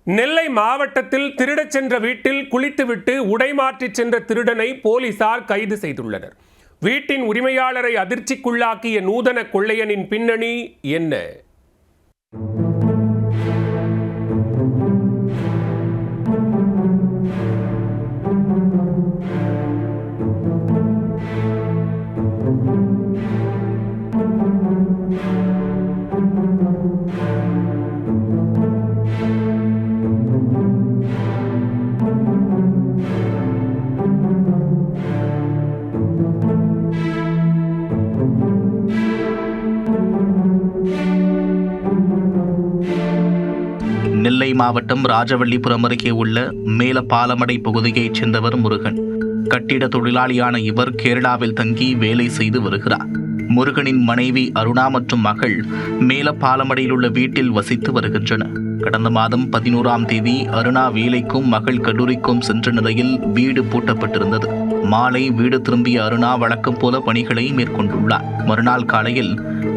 நெல்லை மாவட்டத்தில் திருடச் சென்ற வீட்டில் குளித்துவிட்டு உடைமாற்றிச் சென்ற திருடனை போலீசார் கைது செய்துள்ளனர். வீட்டின் உரிமையாளரை அதிர்ச்சிக்குள்ளாக்கிய நூதன கொள்ளையனின் பின்னணி என்ன? நெல்லை மாவட்டம் ராஜவள்ளிபுரம் அருகே உள்ள மேலப்பாலமடை பகுதியைச் சேர்ந்தவர் முருகன். கட்டிட தொழிலாளியான இவர் கேரளாவில் தங்கி வேலை செய்து வருகிறார். முருகனின் மனைவி அருணா மற்றும் மகள் மேலப்பாலமடையில் உள்ள வீட்டில் வசித்து வருகின்றனர். கடந்த மாதம் 11ஆம் தேதி அருணா வேலைக்கும் மகள் கல்லூரிக்கும் சென்ற நிலையில் வீடு பூட்டப்பட்டிருந்தது. மாலை வீடு திரும்பிய அருணா வழக்கம் போல பணிகளை மேற்கொண்டுள்ளார். மறுநாள் காலையில்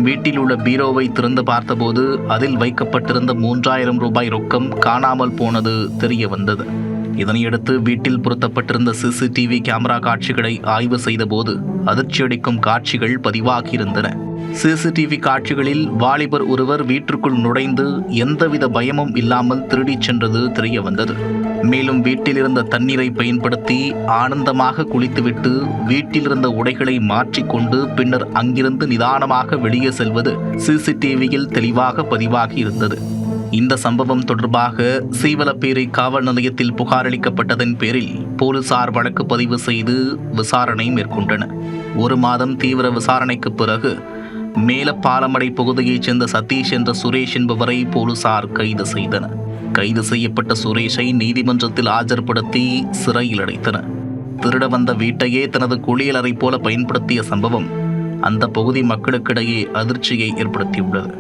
வீட்டில் உள்ள பீரோவை திறந்து பார்த்தபோது அதில் வைக்கப்பட்டிருந்த 3000 ரூபாய் ரொக்கம் காணாமல் போனது தெரிய வந்தது. இதனையடுத்து வீட்டில் பொருத்தப்பட்டிருந்த சிசிடிவி கேமரா காட்சிகளை ஆய்வு செய்தபோது அதிர்ச்சியளிக்கும் காட்சிகள் பதிவாகியிருந்தன. சிசிடிவி காட்சிகளில் வாலிபர் ஒருவர் வீட்டிற்குள் நுழைந்து எந்தவித பயமும் இல்லாமல் திருடிச் சென்றது தெரிய வந்தது. மேலும் வீட்டில் இருந்த தண்ணீரை பயன்படுத்தி ஆனந்தமாக குளித்துவிட்டு வீட்டில் இருந்த உடைகளை மாற்றிக்கொண்டு பின்னர் அங்கிருந்து நிதானமாக வெளியே செல்வது சிசிடிவியில் தெளிவாக பதிவாகி இருந்தது. இந்த சம்பவம் தொடர்பாக சீவலப்பேரி காவல் நிலையத்தில் புகார் அளிக்கப்பட்டதன் பேரில் போலீசார் வழக்கு பதிவு செய்து விசாரணை மேற்கொண்டனர். 1 மாதம் தீவிர விசாரணைக்கு பிறகு மேலப்பாலமடை பகுதியைச் சேர்ந்த சதீஷ் என்ற சுரேஷ் என்பவரை போலீசார் கைது செய்தனர். கைது செய்யப்பட்ட சுரேஷை நீதிமன்றத்தில் ஆஜர்படுத்தி சிறையில் அடைத்தனர். திருட வந்த வீட்டையே தனது குளியலறை போல பயன்படுத்திய சம்பவம் அந்த பகுதி மக்களுக்கிடையே அதிர்ச்சியை ஏற்படுத்தியுள்ளது.